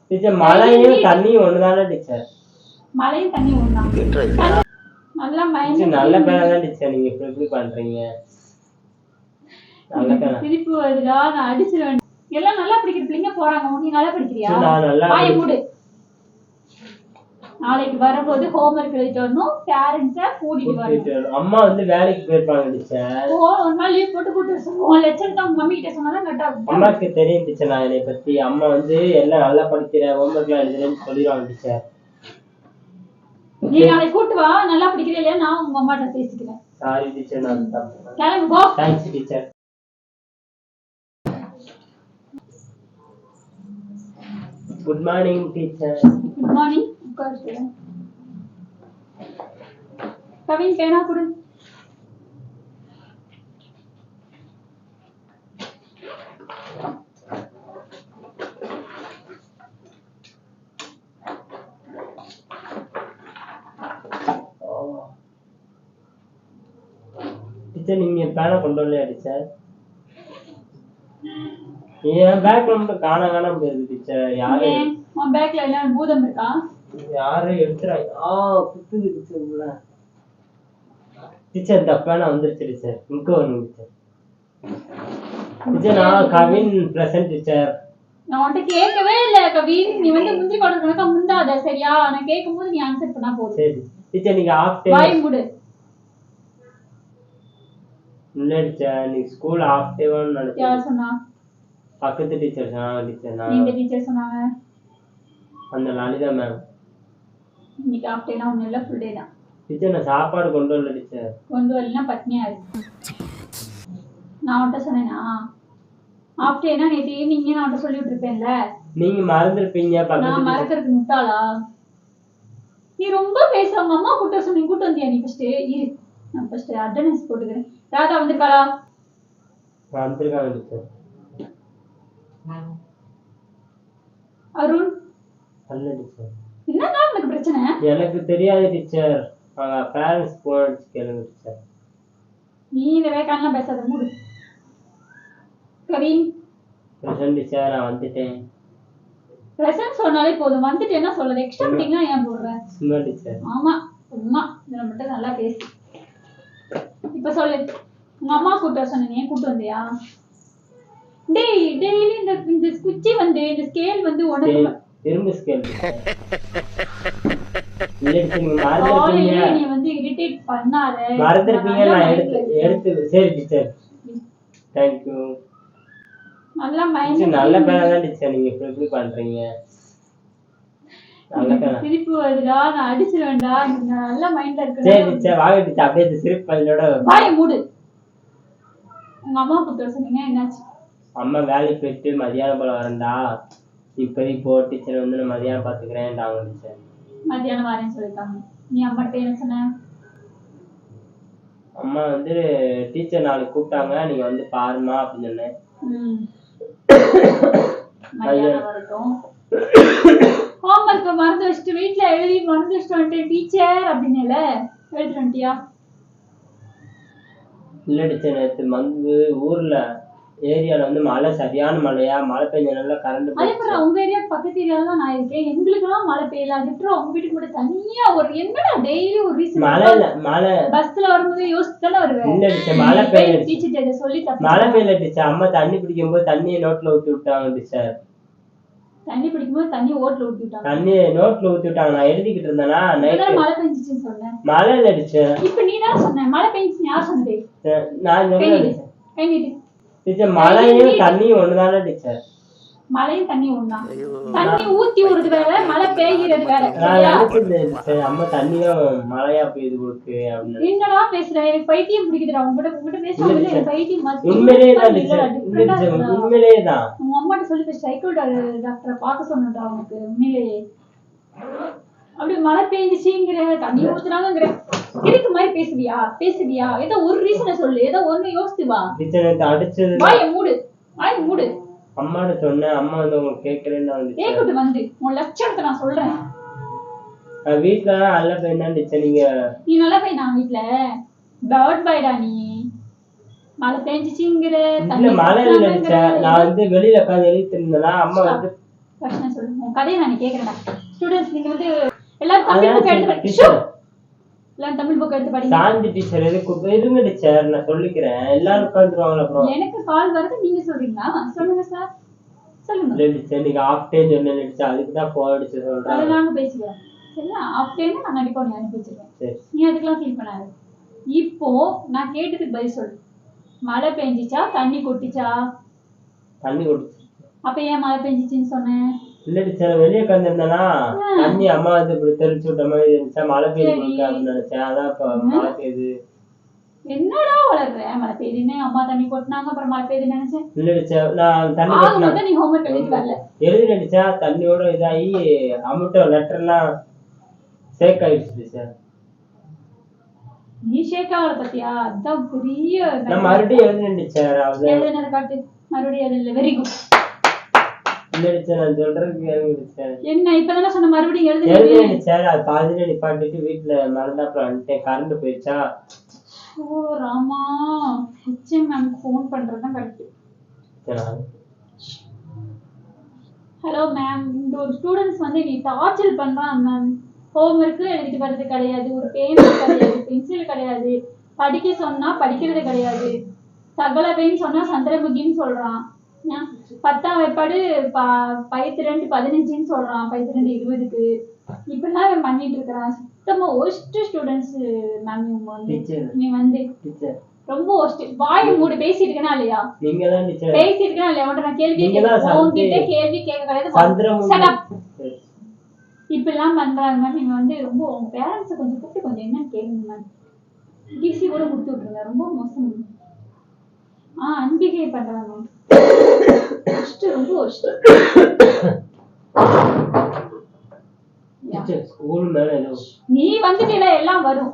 Teacher மழையும் தண்ணியும் ஒண்ணுதானே டீச்சர்? மழையும் தண்ணி ஒண்ணுதான். நல்லா மைண்ட் நல்ல பேரா தான் டீச்சர். நீங்க எப்படி பண்றீங்க? நல்ல பேரா. திருப்பி வருதா? நான் அடிச்சிருவேன். எல்லாம் நல்லா படிக்கிற பிள்ளைங்க போறாங்க. நீ நல்லா படிக்கிறியா? நான் நல்லா வாயை மூடு. நாளைக்கு வரும்போது ஹோம்வொர்க் எழுதிட்டு வரணும். பேரண்ட்ஸ கூட்டிட்டு வரணும். அம்மா வந்து வேலைக்கு போயிருப்பாங்க டீச்சர். ஒரு நாள் லீவ் போட்டு கூட்டிட்டு உன் லெக்சர் தான் மம்மி கிட்ட சொன்னாதான் கரெக்டா இருக்கும். அம்மாக்கு தெரியும் டீச்சர் நான் என்னை பத்தி. அம்மா வந்து எல்லாம் நல்லா படிக்கிற ஹோம்வொர்க்லாம் எழுதுறேன்னு சொல்லிடுவாங்க டீச்சர். நீ நாளைக்கு கூட்டு வா. நல்லா படிக்கிறியா இல்லையா நான் உங்க அம்மாட்ட பேசிக்கிறேன். Sorry teacher. நான் கிளம்பு போ. Thanks teacher. Good morning teacher. Good morning. உட்காரு. கவின் பேனா கொடு. டீச்சர் நீங்க பேனா கொண்டு வரலையா டீச்சர்? என் பேக்ல மட்டும் காணாம போயிருக்கு டீச்சர். யாரு உன் பேக்ல எல்லாம் பூதம் இருக்கா? யாரு எடுத்துறாங்க? குத்துது டீச்சர். டீச்சர் இந்த பேனா வந்துருச்சு டீச்சர். இங்க வரணும் டீச்சர். டீச்சர் நான் கவின் பிரசன்ட் டீச்சர். நான் உன்கிட்ட கேட்கவே இல்ல கவின். நீ வந்து முந்திரி பவுடர் கணக்கா முந்தாத சரியா? நான் கேட்கும்போது நீ ஆன்சர் பண்ணா போதும். சரி டீச்சர். நீங்க ஆஃப் டே வாய் மூடு. இல்ல டீச்சர் நீ ஸ்கூல் ஆஃப் டேவான்னு நினைச்சேன். யார் சொன்னா? பக்கத்து டீச்சர் சொன்னாங்க டீச்சர். நான் இந்த டீச்சர் சொன்னாங்க. அந்த லலிதா மேம். இன்னைக்கு ஆஃப் டேனா ஒண்ணு இல்ல ஃபுல் டே தான். டீச்சர் நான் சாப்பாடு கொண்டு வரல டீச்சர். கொண்டு வரலனா பட்னியா இருக்கு. நான் உன்கிட்ட சொன்னேனா? ஆஃப் டேனா நேத்து ஈவினிங் நான் உன்கிட்ட சொல்லிட்டு இருப்பேன்ல. நீங்க மறந்துருப்பீங்க. நான் மறக்கிறதுக்கு முட்டாளா? நீ ரொம்ப பேசுறவங்க அம்மா கூட்ட சொன்னீங்க. கூட்ட வந்தியா நீ ஃபர்ஸ்ட்? இரு நான் ஃபர்ஸ்ட் அட்டெண்டன்ஸ் போட்டுக்கிறேன். ராதா வந்திருக்காளா? வந்திருக்காங்க டீச்சர். அருண் அல்ல டீச்சர். என்னடா உனக்கு பிரச்சனை? எனக்கு தெரியாது டீச்சர். அவங்க பேரண்ட்ஸ் போன் கேளுங்க டீச்சர். நீ இந்த வேகான்லாம் பேசாத மூடு. Kavin present teacher. நான் வந்துட்டேன். பிரசன்ட் சொன்னாலே போதும். வந்துட்டேன்னா சொல்லல. எக்ஸ்ட்ரா மீட்டிங்னா ஏன் போடுற? சும்மா டீச்சர். ஆமா சும்மா. இதை மட்டும் நல்லா பேசு. இப்ப சொல்லு. உங்க அம்மா கூட்ட சொன்னீங்க. கூட்டு வந்தியா? டெய்லி இந்த குச்சி வந்து இந்த ஸ்கேல் வந்து உனக்கு திரும்ப ஸ்கேல். இல்ல நீங்க மறந்துட்டீங்க. நீ வந்து இரிட்டேட் பண்ணாத. மறந்துட்டீங்க. நான் எடுத்து சரி டீச்சர். Thank you. நல்ல மைண்ட் நல்ல பேரா தான் டீச்சர். நீங்க எப்படி பண்றீங்க? நல்ல பேரா. திருப்பி வருதா? நான் அடிச்சிருவேன்டா. நீ நல்ல மைண்ட்ல இருக்க. சரி டீச்சர் வாங்க டீச்சர். அப்படியே சிரிப்பு பல்லோட வாயை மூடு. உங்க அம்மா கூட்ட சொன்னீங்க என்னாச்சு? அம்மா வேலைக்கு போயிட்டு மதியானம் போல வரேன்டா. இப்போதைக்கு போ டீச்சர் வந்து நான் மதியானம் பாத்துக்கிறேன்டாங்க டீச்சர். மதியானம் வரேன்னு சொல்லிட்டாங்க. நீ அம்மாட்ட என்ன சொன்ன? அம்மா வந்து டீச்சர் நாளைக்கு கூப்பிட்டாங்க நீங்க வந்து பாருமா அப்படின்னு சொன்னேன். மதியானம் வரட்டும். ஹோம்வொர்க் மறந்து வச்சுட்டு வீட்டுல எழுதி மறந்து வச்சுட்டு வந்துட்டேன் டீச்சர் அப்படின்னேல. எழுதிட்டு வந்துட்டியா? இல்ல டீச்சர் நேற்று வந்து ஊர்ல ஏரியால வந்து மழை சரியான மழையா. மழை பெஞ்ச நல்லா கரண்ட். அதே மாதிரி உங்க ஏரியா பக்கத்து ஏரியால தான் நான் இருக்கேன். எங்களுக்கு எல்லாம் மழை பெய்யல. அதுக்கு உங்க வீட்டுக்கு மட்டும் தனியா ஒரு என்னடா டெய்லி ஒரு ரீசன். மழை பஸ்ல வரும்போது யோசிச்சுதானே வருவேன். இல்ல டீச்சர் மழை பெய்யல. டீச்சர் சொல்லி தப்பு. மழை பெய்யல டீச்சர். அம்மா தண்ணி பிடிக்கும் போது தண்ணியை நோட்ல ஊத்தி விட்டாங்க டீச்சர். தண்ணி பிடிக்கும்போது தண்ணி ஓட்டுல ஊத்தி விட்டாங்க. தண்ணி நோட்ல ஊத்தி விட்டாங்க. நான் எழுதிக்கிட்டு இருந்தேனா நைட் மழை பெஞ்சிச்சுன்னு சொன்னேன். மழை இல்ல டீச்சர். இப்ப நீ தான் சொன்ன மழை பெஞ்சிச்சு. யார் சொன்னது? நான் சொல்றேன் டீச்சர். மழையும் தண்ணியும் ஒண்ணுதானே டீச்சர்? மழையும் தண்ணி ஒண்ணா? தண்ணி ஊத்தி விடுறது வேற, மழை பெய்கிறது வேற. அம்மா தண்ணியும் மழையா பெய்யுது கொடுக்கு அப்படின்னு. என்னடா பேசுற? எனக்கு பைத்தியம் பிடிக்குதுடா. உங்ககிட்ட பேசுறது எனக்கு பைத்தியம். உண்மையிலேதான் டீச்சர். உண்மையிலேதான். உங்க அம்மாட்ட சொல்லி சைக்கிள் டாக்டரை பார்க்க சொன்னடா உனக்கு. உண்மையிலேயே அப்படி மழை பெய்ஞ்சிச்சுங்கிற தண்ணி ஊத்துறாங்கிற இருக்கு மாதிரி பேசுவியா? ஏதோ ஒரு ரீசனை சொல்லு. ஏதோ ஒண்ணு யோசிச்சு வா. அடிச்சது. வாயை மூடு. அம்மாட்ட சொன்னேன். அம்மா வந்து உங்களுக்கு கேட்கறேன்னு கேட்கட்டு வந்து உன் லட்சணத்தை நான் சொல்றேன். வீட்டுல நல்ல பையன் தான் டீச்சர். நீ நல்ல பையன். நான் வீட்டுல பேர்ட் பாய்டா. நீ மழை பெஞ்சிச்சுங்கிற மழை இல்ல டீச்சர். நான் வந்து வெளியில உட்காந்து எழுதிட்டு இருந்தேன்னா அம்மா வந்து பிரச்சனை சொல்லுங்க. உன் கதையை நான் கேக்குறேன். ஸ்டூடெண்ட்ஸ் நீங்க வந்து எல்லாரும் தமிழ் புக் எடுத்து படிங்க. எல்லாரும் தமிழ் புக் எடுத்து படிங்க. சாந்தி டீச்சர் இருங்க டீச்சர், நான் சொல்லிக்கிறேன். எல்லாரும் உட்காந்துருவாங்க. அப்புறம் எனக்கு கால் வருது, நீங்க சொல்றீங்களா? சொல்லுங்க சார், சொல்லுங்க. டீச்சர் நீங்க ஆஃப் டே சொன்ன டீச்சர், அதுக்கு தான் போன் அடிச்சு சொல்றேன். அதை நாங்க பேசிக்கிறோம் சரியா? ஆஃப் டேன்னு நான் கண்டிப்பா நீ அனுப்பி வச்சிருக்கேன். நீ அதுக்கெல்லாம் ஃபீல் பண்ணாது. இப்போ நான் கேட்டதுக்கு பதில் சொல்லு. மழை பெஞ்சிச்சா தண்ணி கொட்டிச்சா? தண்ணி கொட்டிச்சு. அப்ப ஏன் மழை பெஞ்சிச்சுன்னு சொன்னேன்? இல்ல டீச்சர் வெளியே உட்காந்துருந்தேனா தண்ணி அம்மா வந்து இப்படி தெளிச்சு விட்ட மாதிரி இருந்துச்சா, மழை பெய்யுது அப்படின்னு நினைச்சேன். அதான் இப்ப மழை பெய்யுது. என்னடா வளர்ற? மழை பெய்யுதுன்னு அம்மா தண்ணி கொட்டினாங்க, அப்புறம் மழை பெய்யுதுன்னு நினைச்சேன். இல்ல டீச்சர் நான் தண்ணி கொட்டினா நீ ஹோம்வொர்க் எழுதிட்டு வரல. எழுதி நடிச்சா தண்ணியோட இதாகி அமுட்ட லெட்டர் எல்லாம் சேக் ஆயிடுச்சு டீச்சர். நீ ஷேக் ஆகல பத்தியா? அதான் பெரிய நான் மறுபடியும் எழுதி டீச்சர். எழுதுனதை காட்டு. மறுபடியும் எழுதல. Very good. இல்ல டீச்சர் நான் சொல்றதுக்கு டீச்சர். என்ன இப்பதானே சொன்ன மறுபடியும் எழுதி டீச்சர். அது பாதியில நிப்பாட்டிட்டு வீட்டுல மறந்தாப்புல வந்துட்டேன். கரண்ட் போயிடுச்சா. ஓ ராமா, ஹெச்எம் மேம்க்கு ஃபோன் பண்றதுதான் கரெக்ட். ஹலோ மேம், இந்த ஒரு ஸ்டூடெண்ட்ஸ் வந்து நீ டார்ச்சர் பண்றான் மேம். ஹோம்ஒர்க் எழுதிட்டு வர்றது கிடையாது, ஒரு பேப்பர் கிடையாது, பென்சில் கிடையாது, படிக்க சொன்னா படிக்கிறது கிடையாது, சகலவைன்னு சொன்னா சந்திரமுகின்னு சொல்றான், 10ஆம் வைப்பாடு 12 15ன்னு சொல்றான், 12 20க்கு இப்படிலாம் அவன் பண்ணிட்டு இருக்கிறான். சுத்தமா ஒஸ்ட் ஸ்டூடெண்ட்ஸ் மேம். நீ வந்து ரொம்ப ஒஸ்ட். வாயை மூடி பேசிட்டு இருக்கனா இல்லையா? பேசிட்டு இருக்கனா இல்லையா? நான் கேள்வி உங்ககிட்ட கேள்வி கேட்க கிடையாது. இப்பெல்லாம் பண்றாங்க மேம். நீங்க வந்து ரொம்ப உங்க பேரண்ட்ஸை கொஞ்சம் கூப்பிட்டு கொஞ்சம் என்னன்னு கேளுங்க மேம். டிசி கூட கொடுத்து விட்டுருங்க. ரொம்ப மோசம். அன்பிகே பண்றாங்க மேம். ரொம்ப ஒஸ்ட். ஸ்கூல் மேல நீ வந்துட்டீல எல்லாம் வரும்.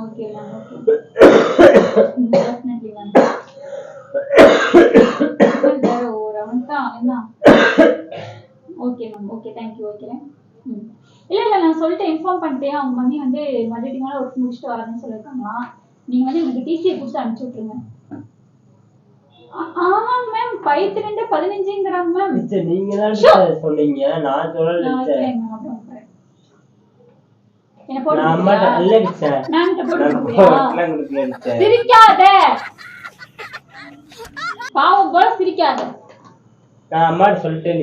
Okay ma'am. Okay definitely ma'am. ஒரு அவன் தான் என்ன. Okay ma'am. Okay thank you. Okay இல்ல நான் சொல்லிட்டு இன்ஃபார்ம் பண்ணிட்டேன். அவங்க மம்மி வந்து மதியத்துக்கு மேலே ஒர்க் முடிச்சுட்டு வரேன்னு சொல்லியிருக்காங்களா. நீங்க வந்து எனக்கு டிசியை கொடுத்து அனுப்பிச்சு விட்டுருங்க. ஆமா மேம். 12 15ங்கிறாங்க மேம். நீங்க தான் சொன்னீங்க, நான் சொல்லல. சிரிக்காத பாவம் போல சிரிக்காத. நான் அம்மாட்ட சொல்லிட்டேன்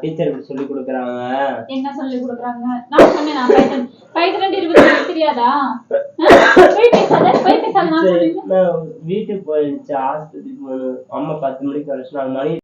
டீச்சர் இப்படி சொல்லி கொடுக்குறாங்க. என்ன சொல்லி கொடுக்குறாங்க? நான் சொன்னேன் 12 20 தெரியாதா? வீட்டுக்கு போயிருந்துச்சு. ஹாஸ்பிட்டலுக்கு போகணும். அம்மா 10 மணிக்கு வர சொன்னாங்க. மணி